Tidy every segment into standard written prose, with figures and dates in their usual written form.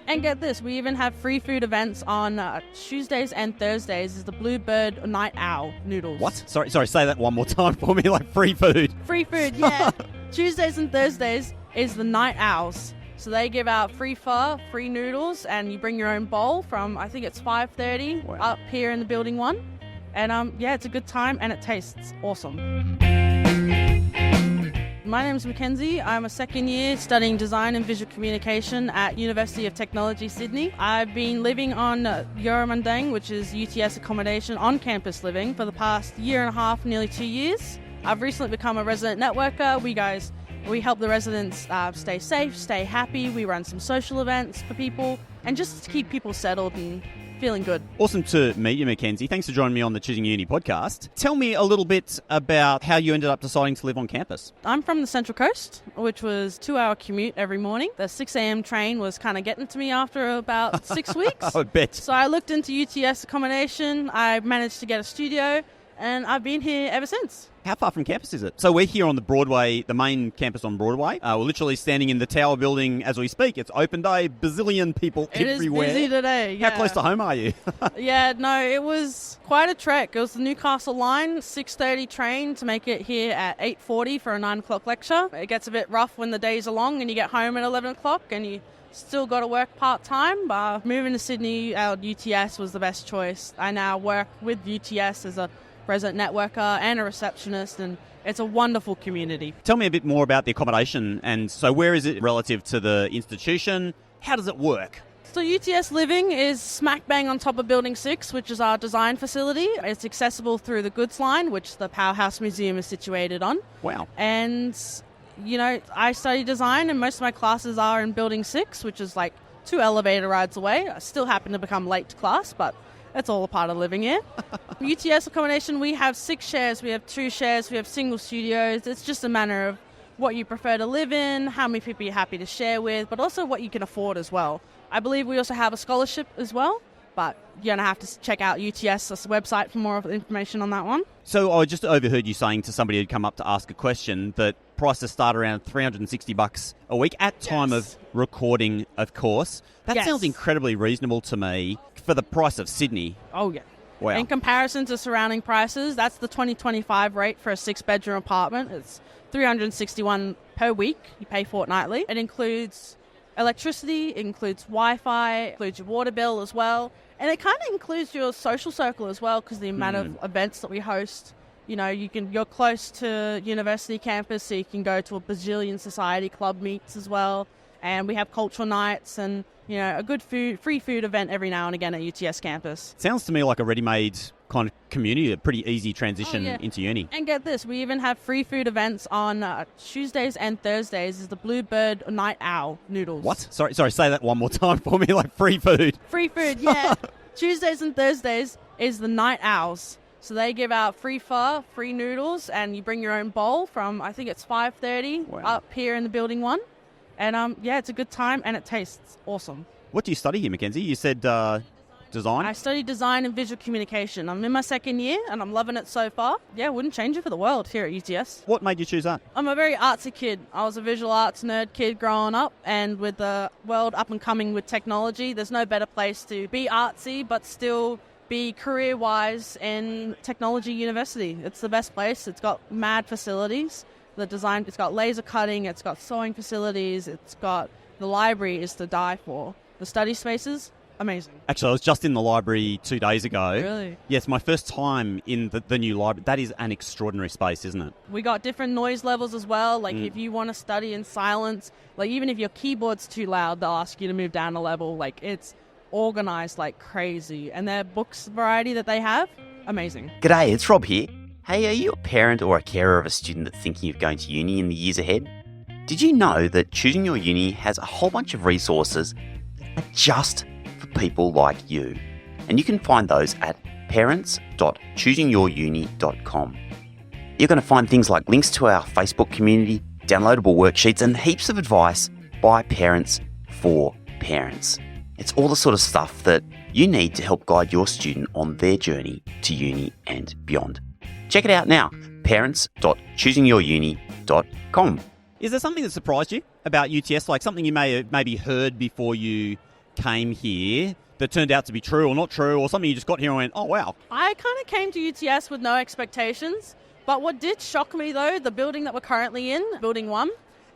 And get this, we even have free food events on Tuesdays and Thursdays. Is the Bluebird Night Owl noodles. What? Sorry, say that one more time for me, like free food. Free food, yeah. Tuesdays and Thursdays is the Night Owls. So they give out free pho, free noodles, and you bring your own bowl from, I think it's 5:30 up here in the building 1. And yeah, it's a good time and it tastes awesome. My name is Mackenzie. I'm a second year studying design and visual communication at University of Technology, Sydney. I've been living on Euromundang, which is UTS accommodation on campus living, for the past year and a half, nearly 2 years. I've recently become a resident networker. We help the residents stay safe, stay happy. We run some social events for people and just to keep people settled and feeling good. Awesome to meet you, Mackenzie. Thanks for joining me on the Choosing Uni podcast. Tell me a little bit about how you ended up deciding to live on campus. I'm from the Central Coast, which was a 2-hour commute every morning. The 6 a.m. train was kind of getting to me after about 6 weeks. I bet. So I looked into UTS accommodation. I managed to get a studio, and I've been here ever since. How far from campus is it? So we're here on the Broadway, the main campus on Broadway. We're literally standing in the Tower building as we speak. It's open day, bazillion people everywhere. It is busy today, yeah. How close to home are you? Yeah, no, it was quite a trek. It was the Newcastle line, 6:30 train to make it here at 8:40 for a 9 o'clock lecture. It gets a bit rough when the days are long and you get home at 11 o'clock and you still got to work part-time. But moving to Sydney, our UTS was the best choice. I now work with UTS as a resident networker and a receptionist, and it's a wonderful community. Tell me a bit more about the accommodation, and so where is it relative to the institution? How does it work? So UTS Living is smack bang on top of Building 6, which is our design facility. It's accessible through the goods line, which the Powerhouse Museum is situated on. Wow. And, you know, I study design and most of my classes are in Building 6, which is like 2 elevator rides away. I still happen to become late to class, but it's all a part of living here. UTS accommodation, we have 6 shares, we have 2 shares, we have single studios. It's just a matter of what you prefer to live in, how many people you're happy to share with, but also what you can afford as well. I believe we also have a scholarship as well, but you're going to have to check out UTS's website for more information on that one. So I just overheard you saying to somebody who'd come up to ask a question that prices start around $360 a week at time of recording, of course. That sounds incredibly reasonable to me for the price of Sydney. Oh, yeah. Wow. In comparison to surrounding prices, that's the 2025 rate for a 6-bedroom apartment. It's $361 per week. You pay fortnightly. It includes electricity, it includes Wi-Fi, it includes your water bill as well. And it kind of includes your social circle as well, because the amount of events that we host. You know, you're close to university campus, so you can go to a bazillion society club meets as well. And we have cultural nights and, you know, a good free food event every now and again at UTS campus. Sounds to me like a ready-made kind of community, a pretty easy transition into uni. And get this, we even have free food events on Tuesdays and Thursdays. Is the Bluebird Night Owl noodles. What? Sorry, say that one more time for me, like free food. Free food, yeah. Tuesdays and Thursdays is the Night Owls. So they give out free pho, free noodles, and you bring your own bowl from, I think it's 5:30 up here in the building 1. And yeah, it's a good time and it tastes awesome. What do you study here, Mackenzie? You said design? I study design and visual communication. I'm in my second year and I'm loving it so far. Yeah, wouldn't change it for the world here at UTS. What made you choose that? I'm a very artsy kid. I was a visual arts nerd kid growing up, and with the world up and coming with technology, there's no better place to be artsy but still be career-wise in technology university. It's the best place. It's got mad facilities. The design, it's got laser cutting, it's got sewing facilities, it's got the library is to die for. The study spaces, amazing. Actually, I was just in the library 2 days ago. Really? Yes, my first time in the new library. That is an extraordinary space, isn't it? We got different noise levels as well. Like if you want to study in silence, like even if your keyboard's too loud, they'll ask you to move down a level. Like it's organised like crazy. And their books variety that they have, amazing. G'day, it's Rob here. Hey, are you a parent or a carer of a student that's thinking of going to uni in the years ahead? Did you know that Choosing Your Uni has a whole bunch of resources that are just for people like you? And you can find those at parents.choosingyouruni.com. You're going to find things like links to our Facebook community, downloadable worksheets, and heaps of advice by parents for parents. It's all the sort of stuff that you need to help guide your student on their journey to uni and beyond. Check it out now, parents.choosingyouruni.com. Is there something that surprised you about UTS, like something you may have maybe heard before you came here that turned out to be true or not true, or something you just got here and went, oh, wow? I kind of came to UTS with no expectations. But what did shock me, though, the building that we're currently in, Building 1,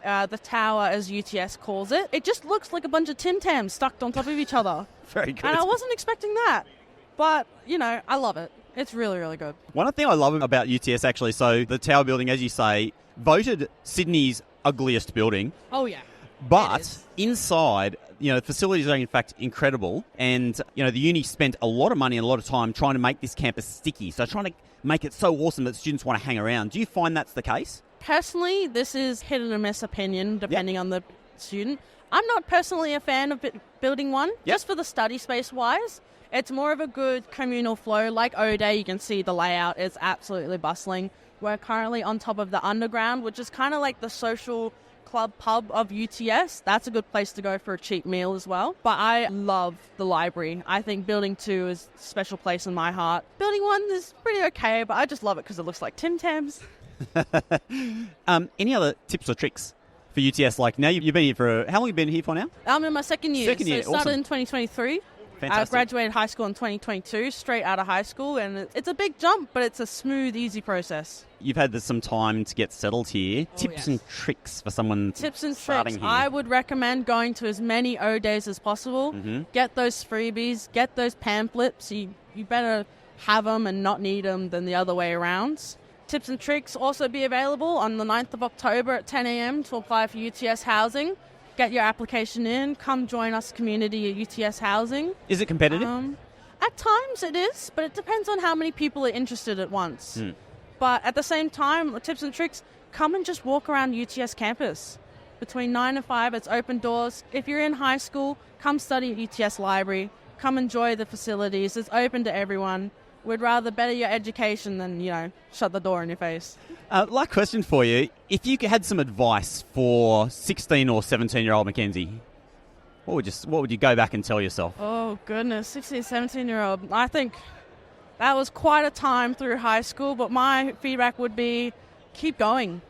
the tower, as UTS calls it just looks like a bunch of Tim Tams stuck on top of each other. Very good. And I wasn't expecting that. But, I love it. It's really, really good. One thing I love about UTS, actually, so the tower building, as you say, voted Sydney's ugliest building. Oh, yeah. But inside, the facilities are in fact incredible. And, the uni spent a lot of money and a lot of time trying to make this campus sticky. So trying to make it so awesome that students want to hang around. Do you find that's the case? Personally, this is hit and miss opinion, depending on the student. I'm not personally a fan of Building 1, just for the study space-wise. It's more of a good communal flow. Like O-Day, you can see the layout. It's absolutely bustling. We're currently on top of the underground, which is kind of like the social club pub of UTS. That's a good place to go for a cheap meal as well. But I love the library. I think Building 2 is a special place in my heart. Building 1 is pretty okay, but I just love it because it looks like Tim Tams. Any other tips or tricks for UTS? Like now you've been here for, how long have you been here for now? I'm in my second year. Second year, it started awesome. in 2023. Fantastic. I graduated high school in 2022, straight out of high school, and it's a big jump, but it's a smooth, easy process. You've had some time to get settled here. Tips and tricks for someone Tips and starting tricks. here. I would recommend going to as many O-Days as possible. Mm-hmm. Get those freebies. Get those pamphlets. You better have them and not need them than the other way around. Tips and tricks also be available on the 9th of October at 10 a.m. to apply for UTS housing. Get your application in. Come join us community at UTS housing. Is it competitive? At times it is, but it depends on how many people are interested at once. But at the same time, tips and tricks, come and just walk around UTS campus. Between 9 and 5, it's open doors. If you're in high school, come study at UTS Library. Come enjoy the facilities. It's open to everyone. We'd rather better your education than, shut the door in your face. Last question for you. If you had some advice for 16 or 17-year-old Mackenzie, what would you go back and tell yourself? Oh, goodness. 16, 17-year-old. I think that was quite a time through high school, but my feedback would be keep going.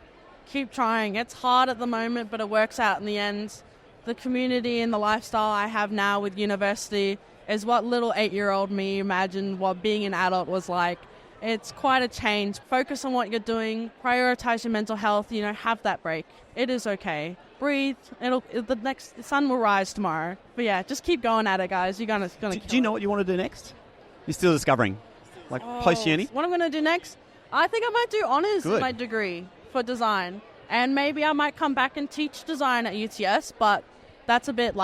Keep trying. It's hard at the moment, but it works out in the end. The community and the lifestyle I have now with university is what little 8-year-old me imagined what being an adult was like. It's quite a change. Focus on what you're doing. Prioritize your mental health. Have that break. It is okay. Breathe. The sun will rise tomorrow. But yeah, just keep going at it, guys. You're gonna. Do you know what you want to do next? You're still discovering, post uni. What I'm gonna do next? I think I might do honours in my degree for design, and maybe I might come back and teach design at UTS. But that's a bit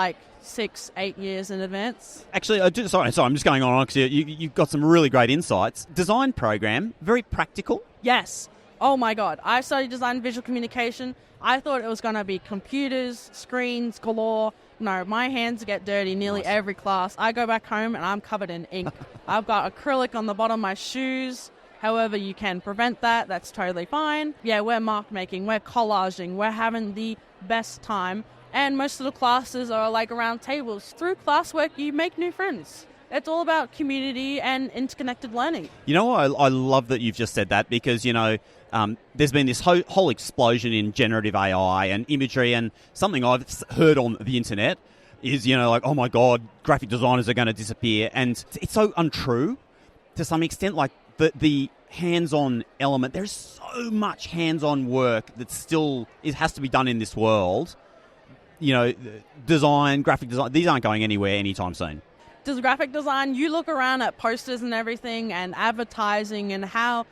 6-8 years in advance. Actually, sorry, I'm just going on because you've got some really great insights. Design program, very practical. Yes. Oh my God. I studied design and visual communication. I thought it was going to be computers, screens, galore. No, my hands get dirty nearly every class. I go back home and I'm covered in ink. I've got acrylic on the bottom of my shoes. However, you can prevent that. That's totally fine. Yeah, we're mark making. We're collaging. We're having the best time. And most of the classes are around tables. Through classwork, you make new friends. It's all about community and interconnected learning. I love that you've just said that because, there's been this whole explosion in generative AI and imagery, and something I've heard on the internet is, oh my God, graphic designers are going to disappear. And it's so untrue to some extent, the hands-on element. There's so much hands-on work that still has to be done in this world. Design, graphic design, these aren't going anywhere anytime soon. Does graphic design, you look around at posters and everything and advertising and how,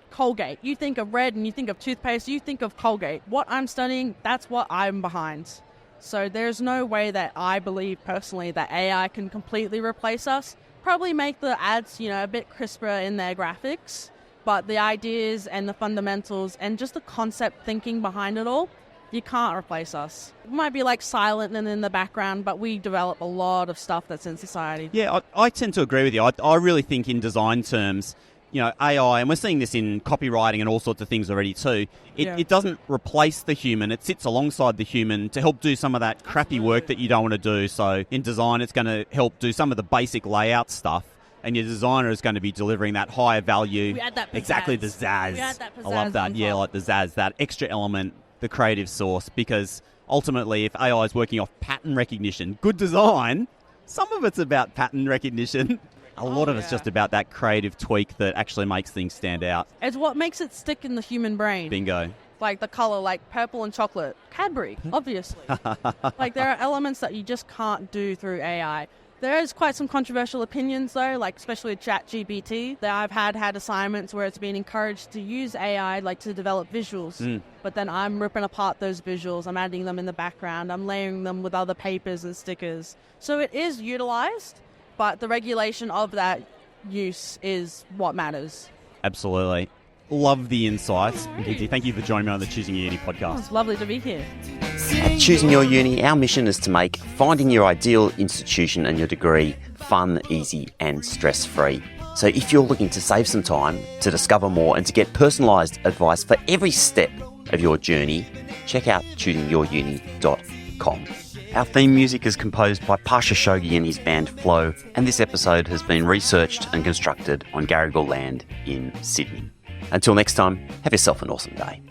Colgate, you think of red and you think of toothpaste, you think of Colgate. What I'm studying, that's what I'm behind. So there's no way that I believe personally that AI can completely replace us. Probably make the ads, a bit crisper in their graphics, but the ideas and the fundamentals and just the concept thinking behind it all, you can't replace us. It might be silent and in the background, but we develop a lot of stuff that's in society. Yeah, I tend to agree with you. I really think in design terms, AI, and we're seeing this in copywriting and all sorts of things already too, it doesn't replace the human. It sits alongside the human to help do some of that crappy work that you don't want to do. So in design, it's going to help do some of the basic layout stuff. And your designer is going to be delivering that higher value. We add that pizzazz. Exactly, the zazz. We add that pizzazz. I love that. Yeah, the zazz, that extra element, the creative source, because ultimately if AI is working off pattern recognition, good design Some of it's about pattern recognition. A lot of it's just about that creative tweak that actually makes things stand out. It's what makes it stick in the human brain. Bingo. Like the colour, like purple and chocolate. Cadbury, obviously. Like there are elements that you just can't do through AI. There is quite some controversial opinions though, like especially with ChatGPT. That I've had assignments where it's been encouraged to use AI like to develop visuals. But then I'm ripping apart those visuals, I'm adding them in the background, I'm layering them with other papers and stickers. So it is utilised, but the regulation of that use is what matters. Absolutely. Love the insights. Mackenzie, thank you for joining me on the Choosing Your Uni podcast. It's lovely to be here. At Choosing Your Uni, our mission is to make finding your ideal institution and your degree fun, easy and stress-free. So if you're looking to save some time, to discover more and to get personalised advice for every step of your journey, check out choosingyouruni.com. Our theme music is composed by Pasha Shogi and his band Flow, and this episode has been researched and constructed on Garigal land in Sydney. Until next time, have yourself an awesome day.